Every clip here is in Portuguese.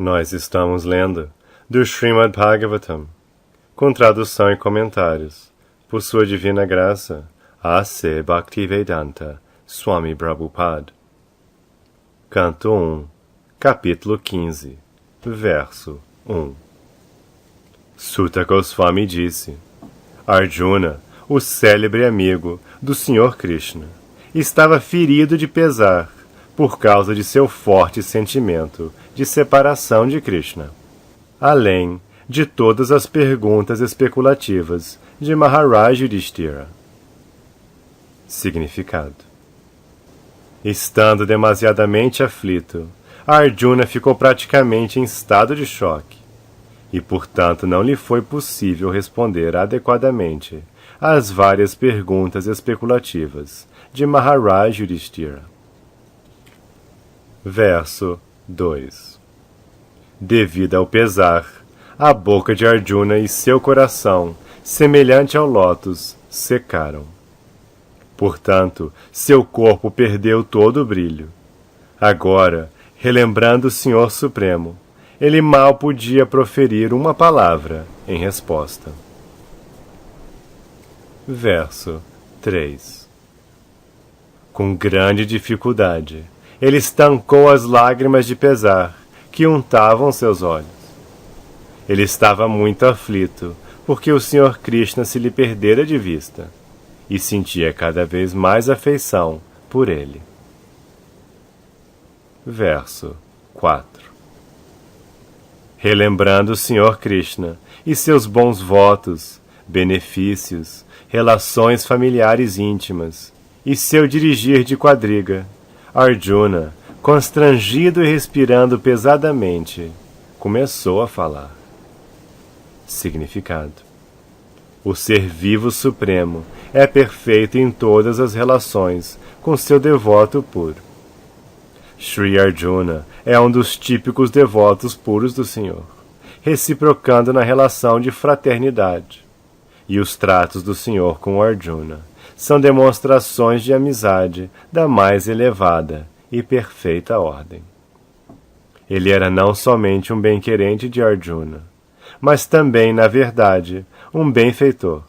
Nós estamos lendo do Srimad Bhagavatam, com tradução e comentários, por sua divina graça, A.C. Bhaktivedanta Swami Prabhupada. Canto 1, capítulo 15, verso 1. Suta Goswami disse: Arjuna, o célebre amigo do Sr. Krishna, estava ferido de pesar por causa de seu forte sentimento de separação de Krishna, além de todas as perguntas especulativas de Maharaj Yudhishthira. Significado: estando demasiadamente aflito, Arjuna ficou praticamente em estado de choque, e portanto não lhe foi possível responder adequadamente às várias perguntas especulativas de Maharaj Yudhishthira. Verso 2. Devido ao pesar, a boca de Arjuna e seu coração, semelhante ao lótus, secaram. Portanto, seu corpo perdeu todo o brilho. Agora, relembrando o Senhor Supremo, ele mal podia proferir uma palavra em resposta. Verso 3. Com grande dificuldade, ele estancou as lágrimas de pesar que untavam seus olhos. Ele estava muito aflito, porque o Sr. Krishna se lhe perdera de vista, e sentia cada vez mais afeição por ele. Verso 4. Relembrando o Sr. Krishna e seus bons votos, benefícios, relações familiares íntimas, e seu dirigir de quadriga, Arjuna, constrangido e respirando pesadamente, começou a falar. Significado: o Ser Vivo Supremo é perfeito em todas as relações com seu devoto puro. Sri Arjuna é um dos típicos devotos puros do Senhor, reciprocando na relação de fraternidade. E os tratos do Senhor com Arjuna são demonstrações de amizade da mais elevada e perfeita ordem. Ele era não somente um bem-querente de Arjuna, mas também, na verdade, um benfeitor.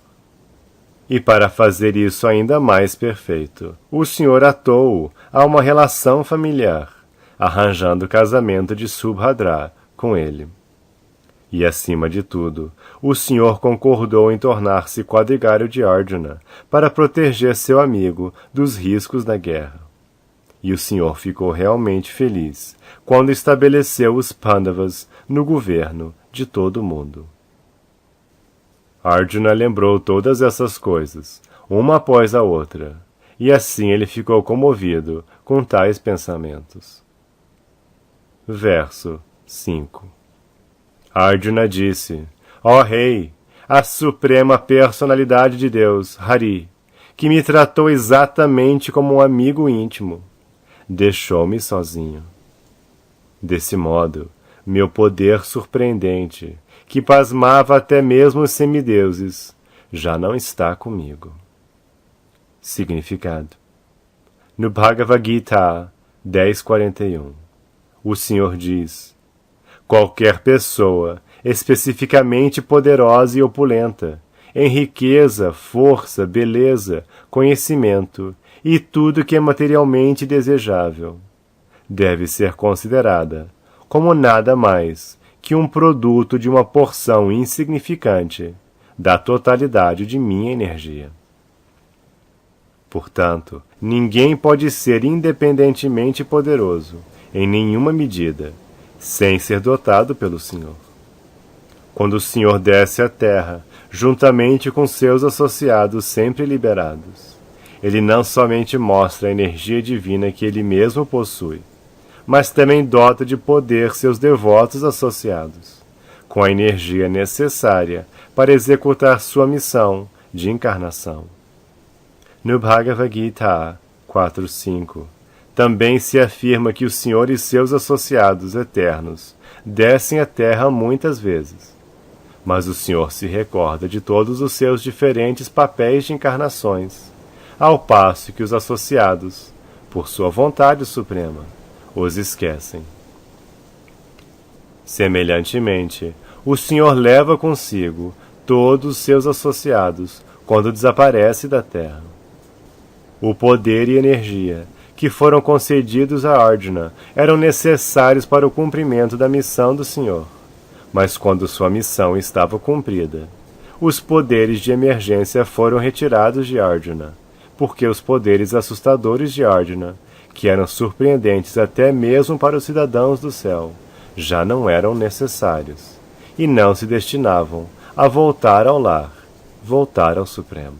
E para fazer isso ainda mais perfeito, o Senhor atou-o a uma relação familiar, arranjando o casamento de Subhadra com ele. E, acima de tudo, o Senhor concordou em tornar-se quadrigário de Arjuna para proteger seu amigo dos riscos da guerra. E o Senhor ficou realmente feliz quando estabeleceu os Pandavas no governo de todo o mundo. Arjuna lembrou todas essas coisas, uma após a outra, e assim ele ficou comovido com tais pensamentos. Verso 5. Arjuna disse: Ó Rei, a suprema personalidade de Deus, Hari, que me tratou exatamente como um amigo íntimo, deixou-me sozinho. Desse modo, meu poder surpreendente, que pasmava até mesmo os semideuses, já não está comigo. Significado: no Bhagavad Gita 10.41, o Senhor diz: qualquer pessoa especificamente poderosa e opulenta, em riqueza, força, beleza, conhecimento e tudo que é materialmente desejável, deve ser considerada como nada mais que um produto de uma porção insignificante da totalidade de minha energia. Portanto, ninguém pode ser independentemente poderoso, em nenhuma medida, sem ser dotado pelo Senhor. Quando o Senhor desce à terra, juntamente com seus associados sempre liberados, ele não somente mostra a energia divina que ele mesmo possui, mas também dota de poder seus devotos associados, com a energia necessária para executar sua missão de encarnação. No Bhagavad Gita 4.5, também se afirma que o Senhor e seus associados eternos descem à terra muitas vezes, mas o Senhor se recorda de todos os seus diferentes papéis de encarnações, ao passo que os associados, por sua vontade suprema, os esquecem. Semelhantemente, o Senhor leva consigo todos os seus associados quando desaparece da terra. O poder e energia que foram concedidos a Arjuna eram necessários para o cumprimento da missão do Senhor, mas quando sua missão estava cumprida, os poderes de emergência foram retirados de Arjuna, porque os poderes assustadores de Arjuna, que eram surpreendentes até mesmo para os cidadãos do céu, já não eram necessários, e não se destinavam a voltar ao lar, voltar ao Supremo.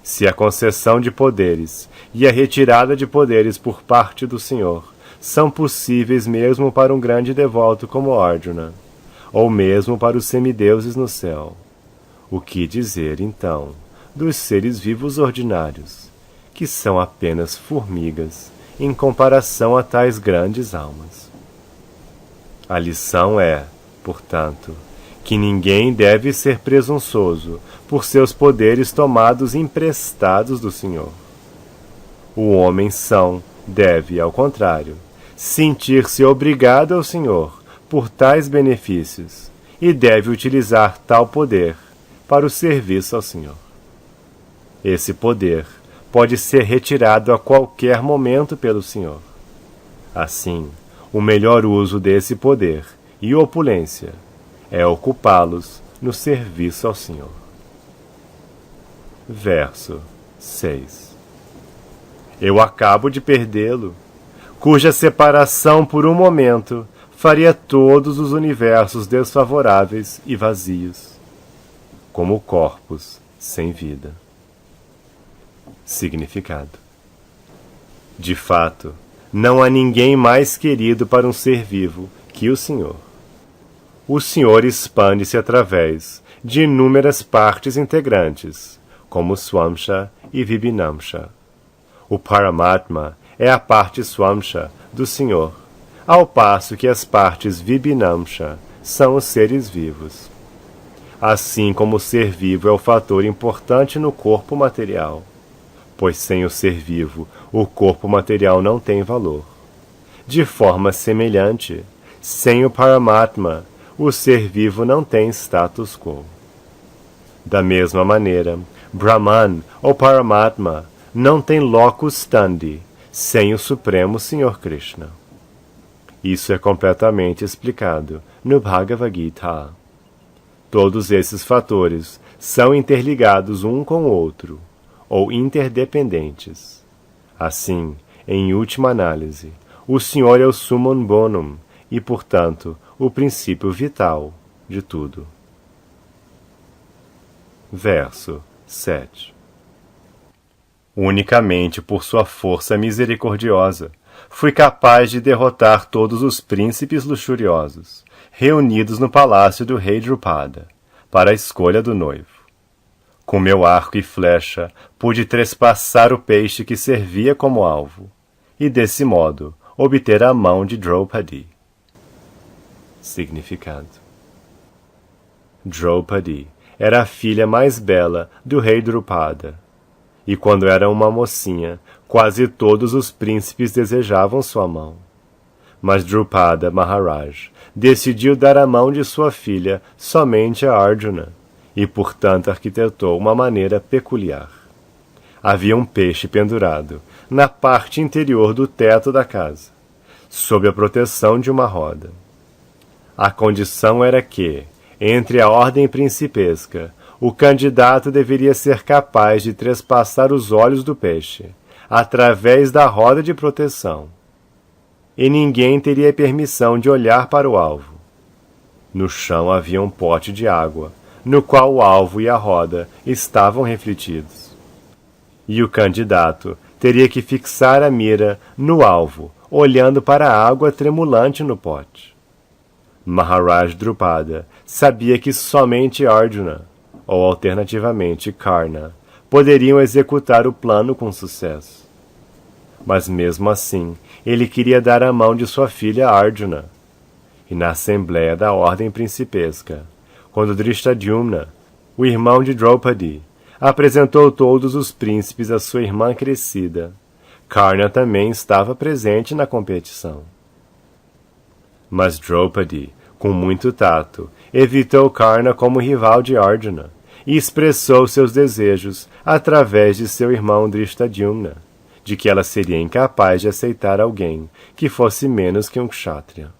Se a concessão de poderes e a retirada de poderes por parte do Senhor são possíveis mesmo para um grande devoto como Arjuna, ou mesmo para os semideuses no céu, o que dizer, então, dos seres vivos ordinários, que são apenas formigas em comparação a tais grandes almas? A lição é, portanto, que ninguém deve ser presunçoso por seus poderes tomados emprestados do Senhor. O homem são deve, ao contrário, sentir-se obrigado ao Senhor por tais benefícios e deve utilizar tal poder para o serviço ao Senhor. Esse poder pode ser retirado a qualquer momento pelo Senhor. Assim, o melhor uso desse poder e opulência é ocupá-los no serviço ao Senhor. Verso 6. Eu acabo de perdê-lo, cuja separação por um momento faria todos os universos desfavoráveis e vazios, como corpos sem vida. Significado: de fato, não há ninguém mais querido para um ser vivo que o Senhor. O Senhor expande-se através de inúmeras partes integrantes, como Swamsha e Vibhinamsha. O Paramatma é a parte Swamsha do Senhor, ao passo que as partes Vibhinamsha são os seres vivos. Assim como o ser vivo é o fator importante no corpo material, pois sem o ser vivo o corpo material não tem valor. De forma semelhante, sem o Paramatma, o ser vivo não tem status quo. Da mesma maneira, Brahman ou Paramatma não tem locus standi sem o Supremo Senhor Krishna. Isso é completamente explicado no Bhagavad Gita. Todos esses fatores são interligados um com o outro, ou interdependentes. Assim, em última análise, o Senhor é o summum bonum e, portanto, o princípio vital de tudo. Verso 7. Unicamente por sua força misericordiosa, fui capaz de derrotar todos os príncipes luxuriosos, reunidos no palácio do rei Drupada, para a escolha do noivo. Com meu arco e flecha, pude trespassar o peixe que servia como alvo, e desse modo obter a mão de Draupadi. Significado: Draupadi era a filha mais bela do rei Drupada, e quando era uma mocinha, quase todos os príncipes desejavam sua mão. Mas Drupada Maharaj decidiu dar a mão de sua filha somente a Arjuna, e portanto arquitetou uma maneira peculiar. Havia um peixe pendurado na parte interior do teto da casa, sob a proteção de uma roda. A condição era que, entre a ordem principesca, o candidato deveria ser capaz de trespassar os olhos do peixe, através da roda de proteção, e ninguém teria permissão de olhar para o alvo. No chão havia um pote de água, no qual o alvo e a roda estavam refletidos. E o candidato teria que fixar a mira no alvo, olhando para a água tremulante no pote. Maharaj Drupada sabia que somente Arjuna, ou alternativamente Karna, poderiam executar o plano com sucesso. Mas mesmo assim, ele queria dar a mão de sua filha Arjuna. E na assembleia da ordem principesca, quando Drishtadyumna, o irmão de Draupadi, apresentou todos os príncipes à sua irmã crescida, Karna também estava presente na competição. Mas Draupadi, com muito tato, evitou Karna como rival de Arjuna e expressou seus desejos através de seu irmão Drishtadyumna, de que ela seria incapaz de aceitar alguém que fosse menos que um kshatriya.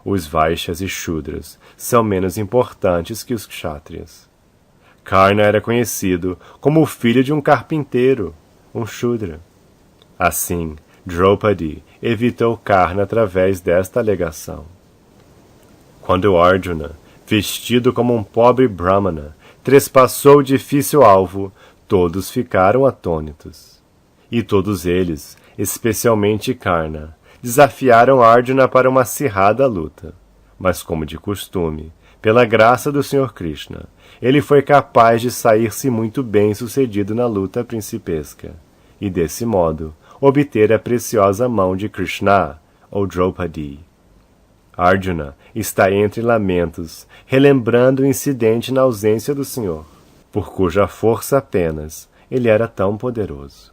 Os Vaishyas e Shudras são menos importantes que os kshatriyas. Karna era conhecido como o filho de um carpinteiro, um Shudra. Assim, Draupadi evitou Karna através desta alegação. Quando Arjuna, vestido como um pobre brahmana, trespassou o difícil alvo, todos ficaram atônitos. E todos eles, especialmente Karna, desafiaram Arjuna para uma acirrada luta. Mas, como de costume, pela graça do Sr. Krishna, ele foi capaz de sair-se muito bem sucedido na luta principesca, e desse modo obter a preciosa mão de Krishna, ou Draupadi. Arjuna está entre lamentos, relembrando o incidente na ausência do Senhor, por cuja força apenas ele era tão poderoso.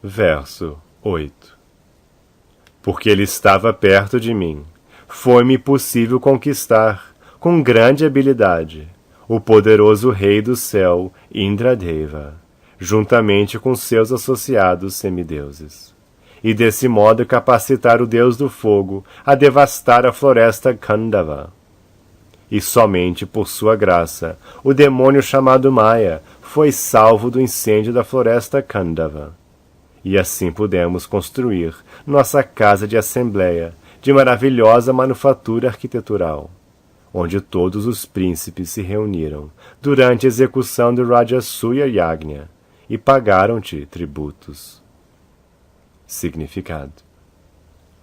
Verso 8. Porque ele estava perto de mim, foi-me possível conquistar, com grande habilidade, o poderoso rei do céu, Indradeva, juntamente com seus associados semideuses, e desse modo capacitar o deus do fogo a devastar a floresta Khandava. E somente por sua graça, o demônio chamado Maya foi salvo do incêndio da floresta Khandava. E assim pudemos construir nossa casa de assembleia de maravilhosa manufatura arquitetural, onde todos os príncipes se reuniram durante a execução do Rajasuya Yagna e pagaram-te tributos. Significado: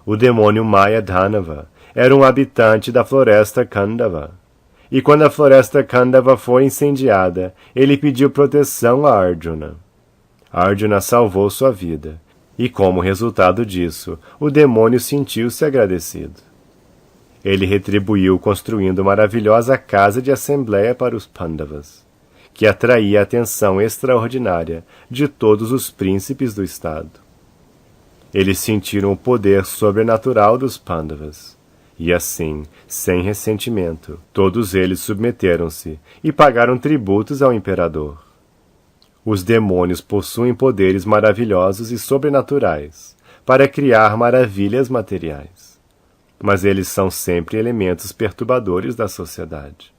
o demônio Maya Dhanava era um habitante da floresta Khandava, e quando a floresta Khandava foi incendiada, ele pediu proteção a Arjuna. Arjuna salvou sua vida, e como resultado disso, o demônio sentiu-se agradecido. Ele retribuiu construindo maravilhosa casa de assembleia para os Pandavas, que atraía a atenção extraordinária de todos os príncipes do estado. Eles sentiram o poder sobrenatural dos Pandavas, e assim, sem ressentimento, todos eles submeteram-se e pagaram tributos ao imperador. Os demônios possuem poderes maravilhosos e sobrenaturais para criar maravilhas materiais, mas eles são sempre elementos perturbadores da sociedade.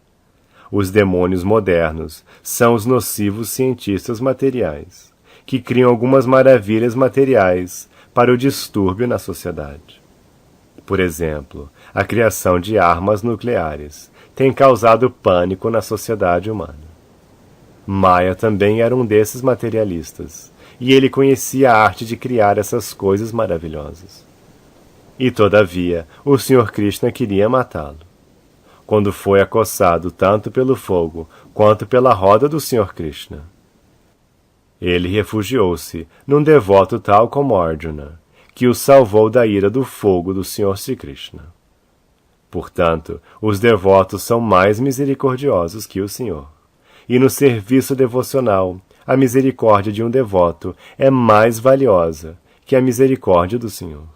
Os demônios modernos são os nocivos cientistas materiais, que criam algumas maravilhas materiais para o distúrbio na sociedade. Por exemplo, a criação de armas nucleares tem causado pânico na sociedade humana. Maya também era um desses materialistas, e ele conhecia a arte de criar essas coisas maravilhosas. E, todavia, o Sr. Krishna queria matá-lo. Quando foi acossado tanto pelo fogo quanto pela roda do Sr. Krishna, ele refugiou-se num devoto tal como Arjuna, que o salvou da ira do fogo do Sr. Sri Krishna. Portanto, os devotos são mais misericordiosos que o Senhor. E no serviço devocional, a misericórdia de um devoto é mais valiosa que a misericórdia do Senhor.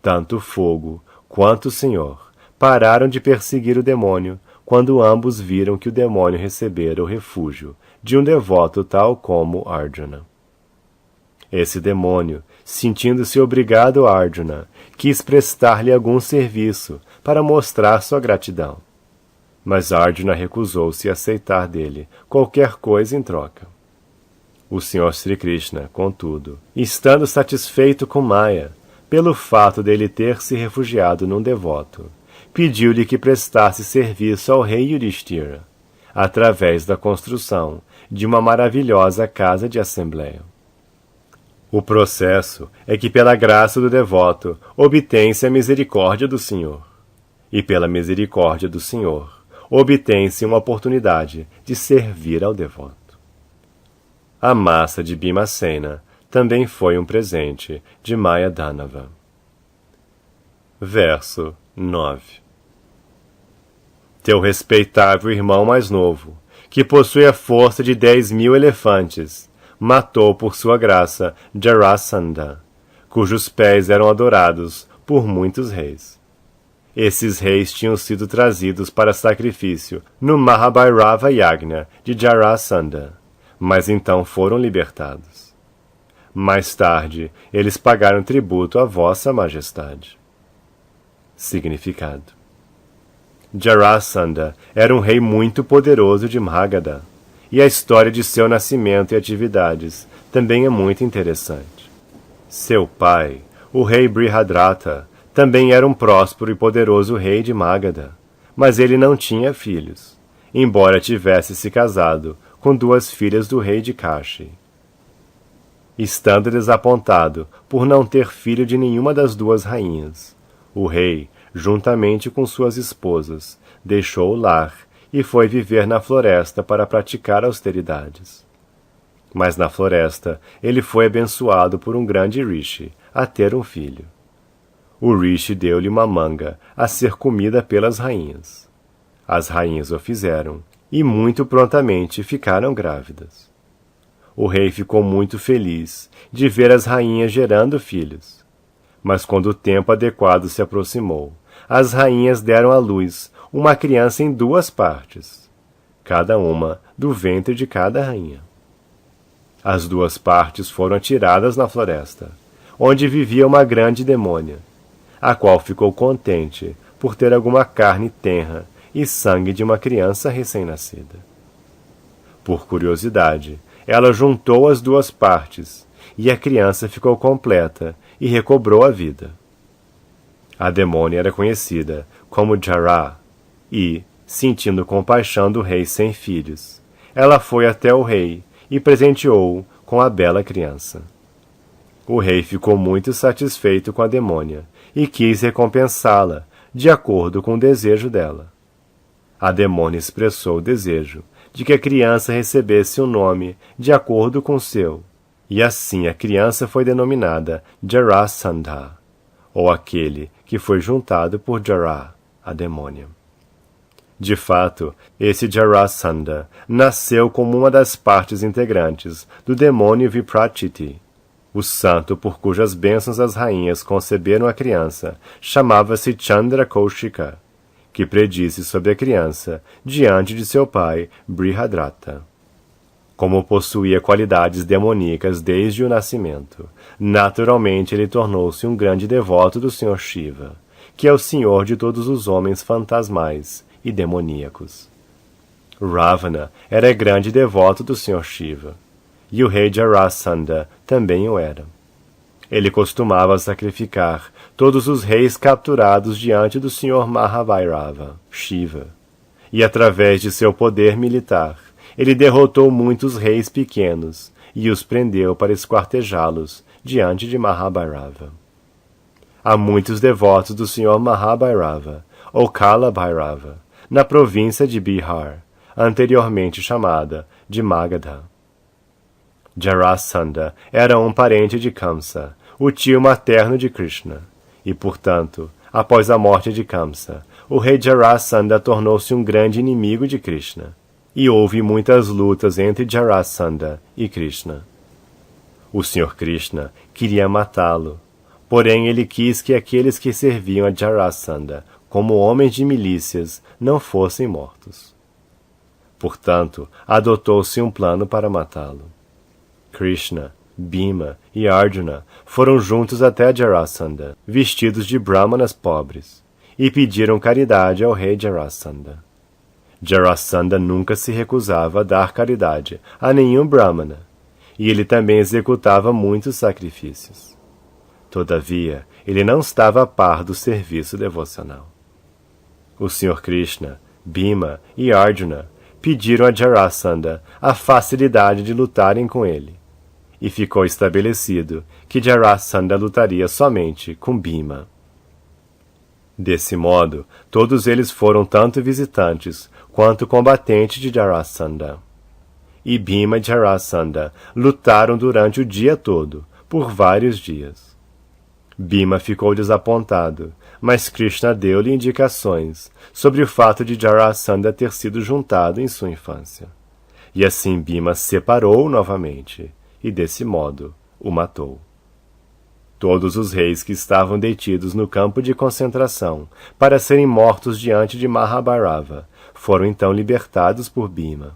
Tanto o fogo quanto o Senhor pararam de perseguir o demônio quando ambos viram que o demônio recebera o refúgio de um devoto tal como Arjuna. Esse demônio, sentindo-se obrigado a Arjuna, quis prestar-lhe algum serviço para mostrar sua gratidão. Mas Arjuna recusou-se a aceitar dele qualquer coisa em troca. O Sr. Sri Krishna, contudo, estando satisfeito com Maya, pelo fato dele ter se refugiado num devoto, pediu-lhe que prestasse serviço ao rei Yudhishthira, através da construção de uma maravilhosa casa de assembleia. O processo é que, pela graça do devoto, obtém-se a misericórdia do Senhor, e pela misericórdia do Senhor, obtém-se uma oportunidade de servir ao devoto. A massa de Bhimasena também foi um presente de Maya Dhanava. Verso 9. Teu respeitável irmão mais novo, que possui a força de 10.000 elefantes, matou por sua graça Jarasandha, cujos pés eram adorados por muitos reis. Esses reis tinham sido trazidos para sacrifício no Mahabhairava Yagna de Jarasandha, mas então foram libertados. Mais tarde, eles pagaram tributo à vossa majestade. Significado: Jarasandha era um rei muito poderoso de Magadha, e a história de seu nascimento e atividades também é muito interessante. Seu pai, o rei Brihadrata, também era um próspero e poderoso rei de Magadha, mas ele não tinha filhos, embora tivesse se casado com 2 filhas do rei de Kashi. Estando desapontado por não ter filho de nenhuma das 2 rainhas, o rei, juntamente com suas esposas, deixou o lar e foi viver na floresta para praticar austeridades. Mas na floresta ele foi abençoado por um grande rishi a ter um filho. O rishi deu-lhe uma manga a ser comida pelas rainhas. As rainhas o fizeram, e muito prontamente ficaram grávidas. O rei ficou muito feliz de ver as rainhas gerando filhos. Mas quando o tempo adequado se aproximou, as rainhas deram à luz uma criança em 2 partes, cada uma do ventre de cada rainha. As 2 partes foram atiradas na floresta, onde vivia uma grande demônia, a qual ficou contente por ter alguma carne tenra e sangue de uma criança recém-nascida. Por curiosidade, ela juntou as 2 partes, e a criança ficou completa e recobrou a vida. A demônia era conhecida como Jara, e, sentindo compaixão do rei sem filhos, ela foi até o rei e presenteou-o com a bela criança. O rei ficou muito satisfeito com a demônia e quis recompensá-la de acordo com o desejo dela. A demônia expressou o desejo de que a criança recebesse um nome de acordo com o seu, e assim a criança foi denominada Jarasandha, ou aquele que foi juntado por Jara, a demônia. De fato, esse Jarasandha nasceu como uma das partes integrantes do demônio Viprachiti. O santo por cujas bênçãos as rainhas conceberam a criança chamava-se Chandra Kaushika, que predisse sobre a criança diante de seu pai Brihadrata. Como possuía qualidades demoníacas desde o nascimento, naturalmente ele tornou-se um grande devoto do Senhor Shiva, que é o senhor de todos os homens fantasmais e demoníacos. Ravana era grande devoto do Senhor Shiva, e o rei Jarasandha também o era. Ele costumava sacrificar todos os reis capturados diante do Senhor Mahabhairava, Shiva, e através de seu poder militar, ele derrotou muitos reis pequenos e os prendeu para esquartejá-los diante de Mahabhairava. Há muitos devotos do Senhor Mahabhairava, ou Kala Bhairava, na província de Bihar, anteriormente chamada de Magadha. Jarasandha era um parente de Kamsa, o tio materno de Krishna, e, portanto, após a morte de Kamsa, o rei Jarasandha tornou-se um grande inimigo de Krishna, e houve muitas lutas entre Jarasandha e Krishna. O Senhor Krishna queria matá-lo, porém ele quis que aqueles que serviam a Jarasandha como homens de milícias não fossem mortos. Portanto, adotou-se um plano para matá-lo. Krishna, Bhima e Arjuna foram juntos até Jarasandha, vestidos de brahmanas pobres, e pediram caridade ao rei Jarasandha. Jarasandha nunca se recusava a dar caridade a nenhum brahmana, e ele também executava muitos sacrifícios. Todavia, ele não estava a par do serviço devocional. O Senhor Krishna, Bhima e Arjuna pediram a Jarasandha a facilidade de lutarem com ele, e ficou estabelecido que Jarasandha lutaria somente com Bhima. Desse modo, todos eles foram tanto visitantes quanto combatentes de Jarasandha. E Bhima e Jarasandha lutaram durante o dia todo, por vários dias. Bhima ficou desapontado, mas Krishna deu-lhe indicações sobre o fato de Jarasandha ter sido juntado em sua infância. E assim Bhima separou-o novamente, e desse modo o matou. Todos os reis que estavam detidos no campo de concentração para serem mortos diante de Mahabharava foram então libertados por Bhima.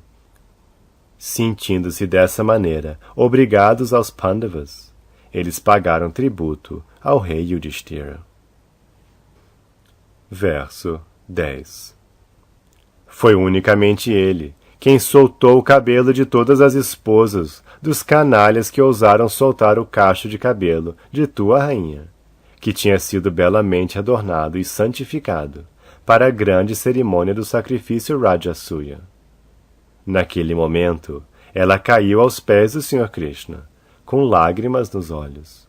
Sentindo-se dessa maneira obrigados aos Pandavas, eles pagaram tributo ao rei Yudhishthira. Verso 10. Foi unicamente ele quem soltou o cabelo de todas as esposas dos canalhas que ousaram soltar o cacho de cabelo de tua rainha, que tinha sido belamente adornado e santificado para a grande cerimônia do sacrifício Rajasuya. Naquele momento, ela caiu aos pés do Sr. Krishna, com lágrimas nos olhos.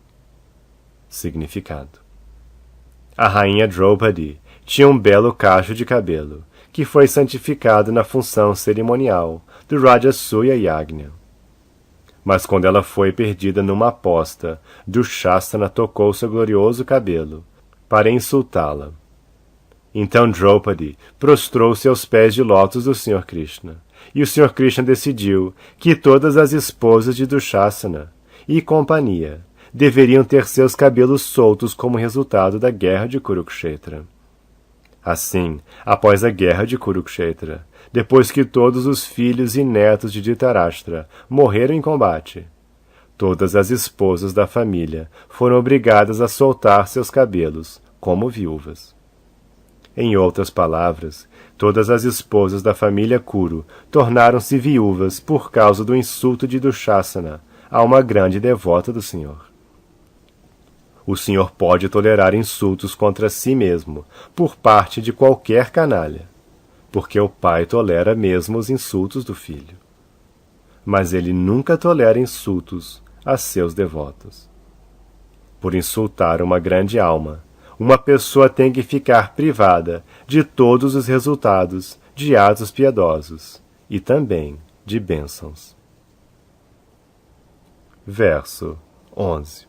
Significado: a rainha Draupadi tinha um belo cacho de cabelo, que foi santificado na função cerimonial do Rajasuya Yagna. Mas quando ela foi perdida numa aposta, Dushasana tocou seu glorioso cabelo, para insultá-la. Então Draupadi prostrou-se aos pés de lótus do Sr. Krishna, e o Sr. Krishna decidiu que todas as esposas de Dushasana e companhia deveriam ter seus cabelos soltos como resultado da guerra de Kurukshetra. Assim, após a guerra de Kurukshetra, depois que todos os filhos e netos de Dhritarashtra morreram em combate, todas as esposas da família foram obrigadas a soltar seus cabelos, como viúvas. Em outras palavras, todas as esposas da família Kuru tornaram-se viúvas por causa do insulto de Dushasana a uma grande devota do Senhor. O Senhor pode tolerar insultos contra si mesmo por parte de qualquer canalha, porque o pai tolera mesmo os insultos do filho. Mas ele nunca tolera insultos a seus devotos. Por insultar uma grande alma, uma pessoa tem que ficar privada de todos os resultados de atos piedosos e também de bênçãos. Verso 11.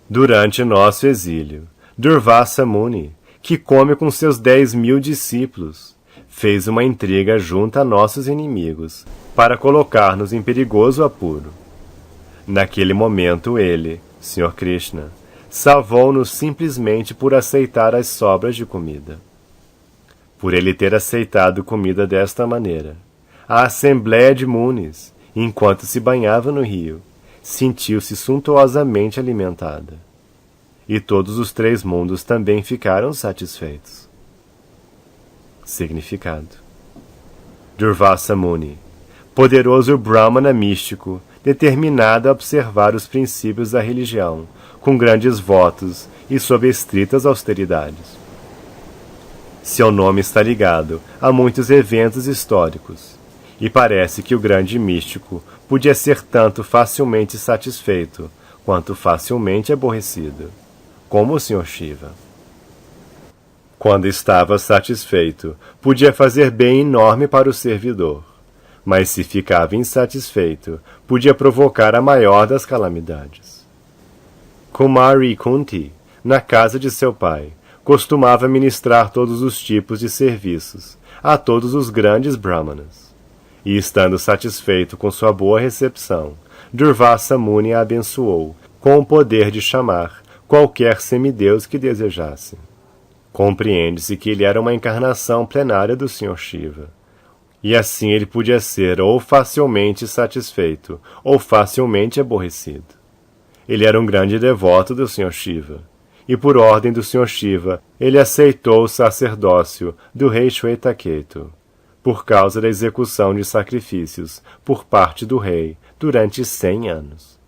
Durante nosso exílio, Durvasa Muni, que come com seus 10.000 discípulos, fez uma intriga junto a nossos inimigos para colocar-nos em perigoso apuro. Naquele momento ele, Sr. Krishna, salvou-nos simplesmente por aceitar as sobras de comida. Por ele ter aceitado comida desta maneira, a Assembleia de Munis, enquanto se banhava no rio, sentiu-se suntuosamente alimentada. E todos os 3 mundos também ficaram satisfeitos. Significado: Durvasa Muni, poderoso Brahmana místico, determinado a observar os princípios da religião, com grandes votos e sob estritas austeridades. Seu nome está ligado a muitos eventos históricos, e parece que o grande místico podia ser tanto facilmente satisfeito quanto facilmente aborrecido, como o Sr. Shiva. Quando estava satisfeito, podia fazer bem enorme para o servidor, mas se ficava insatisfeito, podia provocar a maior das calamidades. Kumari Kunti, na casa de seu pai, costumava ministrar todos os tipos de serviços a todos os grandes brahmanas. E estando satisfeito com sua boa recepção, Durvasa Muni a abençoou com o poder de chamar qualquer semideus que desejasse. Compreende-se que ele era uma encarnação plenária do Sr. Shiva, e assim ele podia ser ou facilmente satisfeito ou facilmente aborrecido. Ele era um grande devoto do Sr. Shiva, e por ordem do Sr. Shiva, ele aceitou o sacerdócio do rei Shvetaketu, por causa da execução de sacrifícios por parte do rei durante 100 anos.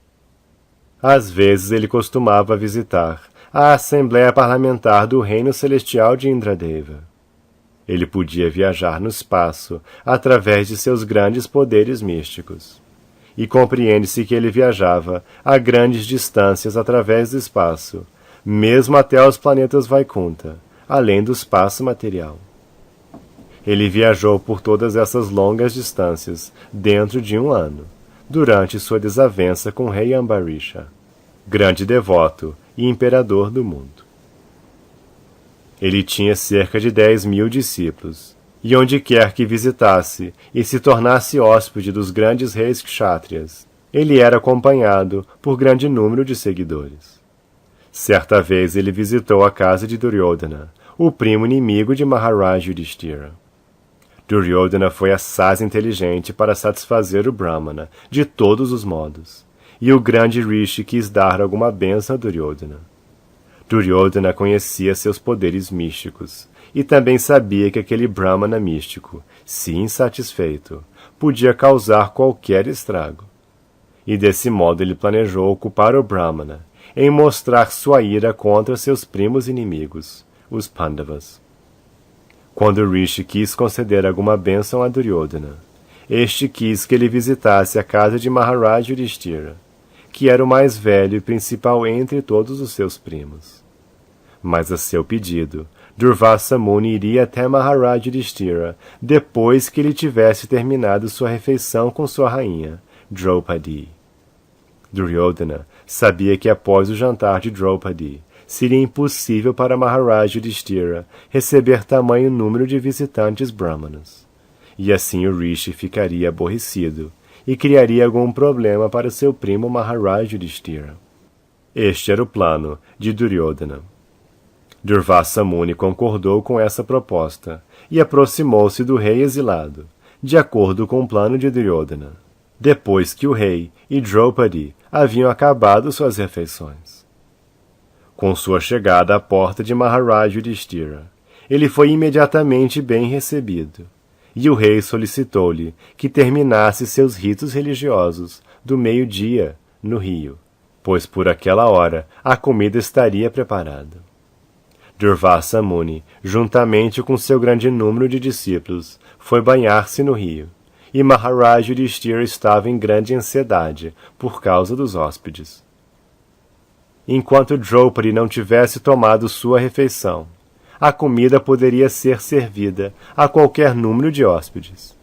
Às vezes ele costumava visitar a Assembleia Parlamentar do Reino Celestial de Indradeva. Ele podia viajar no espaço através de seus grandes poderes místicos. E compreende-se que ele viajava a grandes distâncias através do espaço, mesmo até os planetas Vaikunta, além do espaço material. Ele viajou por todas essas longas distâncias dentro de 1 ano, durante sua desavença com o rei Ambarisha, grande devoto e imperador do mundo. Ele tinha cerca de 10.000 discípulos, e onde quer que visitasse e se tornasse hóspede dos grandes reis kshatriyas, ele era acompanhado por grande número de seguidores. Certa vez ele visitou a casa de Duryodhana, o primo inimigo de Maharaj Yudhishthira. Duryodhana foi assaz inteligente para satisfazer o Brahmana de todos os modos, e o grande Rishi quis dar alguma bênção a Duryodhana. Duryodhana conhecia seus poderes místicos, e também sabia que aquele Brahmana místico, se insatisfeito, podia causar qualquer estrago. E desse modo ele planejou ocupar o Brahmana em mostrar sua ira contra seus primos inimigos, os Pandavas. Quando Rishi quis conceder alguma bênção a Duryodhana, este quis que ele visitasse a casa de Maharaj Yudhishthira, que era o mais velho e principal entre todos os seus primos. Mas a seu pedido, Durvasa Muni iria até Maharaj Yudhishthira depois que ele tivesse terminado sua refeição com sua rainha, Draupadi. Duryodhana sabia que após o jantar de Draupadi, seria impossível para Maharaj Yudhishthira receber tamanho número de visitantes brahmanas. E assim o Rishi ficaria aborrecido e criaria algum problema para seu primo Maharaj Yudhishthira. Este era o plano de Duryodhana. Durvasa Muni concordou com essa proposta e aproximou-se do rei exilado, de acordo com o plano de Duryodhana, depois que o rei e Draupadi haviam acabado suas refeições. Com sua chegada à porta de Maharaj Yudhishthira, ele foi imediatamente bem recebido, e o rei solicitou-lhe que terminasse seus ritos religiosos do meio-dia no rio, pois por aquela hora a comida estaria preparada. Durvasa Muni, juntamente com seu grande número de discípulos, foi banhar-se no rio, e Maharaj Yudhishthira estava em grande ansiedade por causa dos hóspedes. Enquanto Draupadi não tivesse tomado sua refeição, a comida poderia ser servida a qualquer número de hóspedes.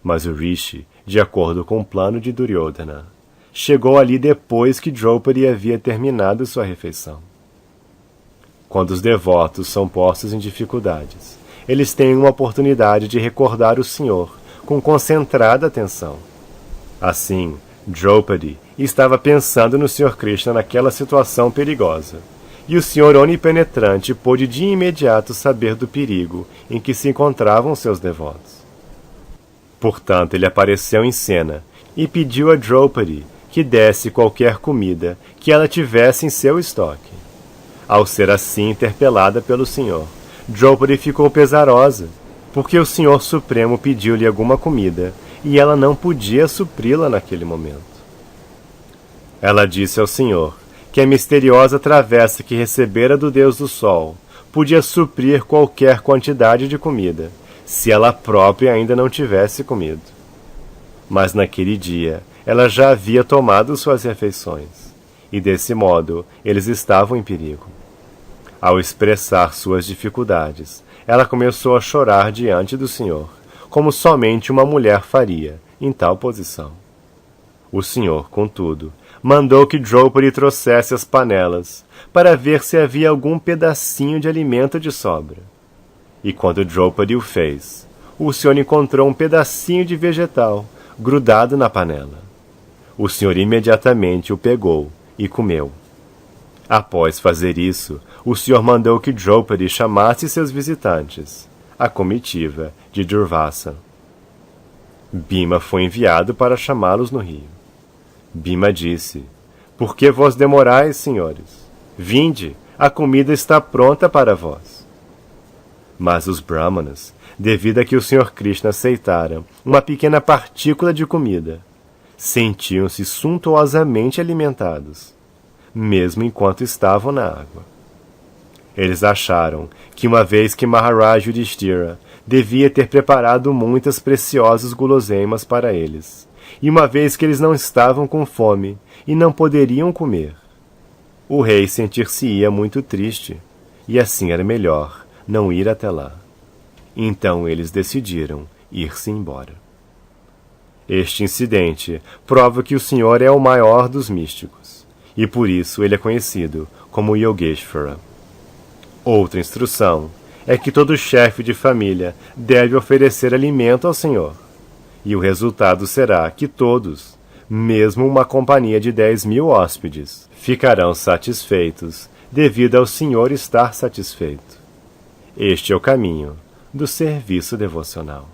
Mas o Rishi, de acordo com o plano de Duryodhana, chegou ali depois que Draupadi havia terminado sua refeição. Quando os devotos são postos em dificuldades, eles têm uma oportunidade de recordar o Senhor com concentrada atenção. Assim, Draupadi estava pensando no Sr. Krishna naquela situação perigosa, e o Senhor onipenetrante pôde de imediato saber do perigo em que se encontravam seus devotos. Portanto, ele apareceu em cena e pediu a Draupadi que desse qualquer comida que ela tivesse em seu estoque. Ao ser assim interpelada pelo Senhor, Draupadi ficou pesarosa, porque o Senhor Supremo pediu-lhe alguma comida e ela não podia supri-la naquele momento. Ela disse ao Senhor que a misteriosa travessa que recebera do Deus do Sol podia suprir qualquer quantidade de comida, se ela própria ainda não tivesse comido. Mas naquele dia ela já havia tomado suas refeições, e desse modo eles estavam em perigo. Ao expressar suas dificuldades, ela começou a chorar diante do Senhor, como somente uma mulher faria em tal posição. O Senhor, contudo, mandou que Draupadi trouxesse as panelas, para ver se havia algum pedacinho de alimento de sobra. E quando Draupadi o fez, o Senhor encontrou um pedacinho de vegetal grudado na panela. O Senhor imediatamente o pegou e comeu. Após fazer isso, o Senhor mandou que Draupadi chamasse seus visitantes, a comitiva de Durvasa. Bhima foi enviado para chamá-los no rio. Bhima disse: "Por que vós demorais, senhores? Vinde, a comida está pronta para vós." Mas os brahmanas, devido a que o Sr. Krishna aceitara uma pequena partícula de comida, sentiam-se suntuosamente alimentados, mesmo enquanto estavam na água. Eles acharam que uma vez que Maharaj Yudhishthira devia ter preparado muitas preciosas guloseimas para eles, e uma vez que eles não estavam com fome e não poderiam comer, o rei sentir-se-ia muito triste, e assim era melhor não ir até lá. Então eles decidiram ir-se embora. Este incidente prova que o Senhor é o maior dos místicos, e por isso ele é conhecido como Yogeshvara. Outra instrução é que todo chefe de família deve oferecer alimento ao Senhor, e o resultado será que todos, mesmo uma companhia de 10.000 hóspedes. Ficarão satisfeitos, devido ao Senhor estar satisfeito. Este é o caminho do serviço devocional.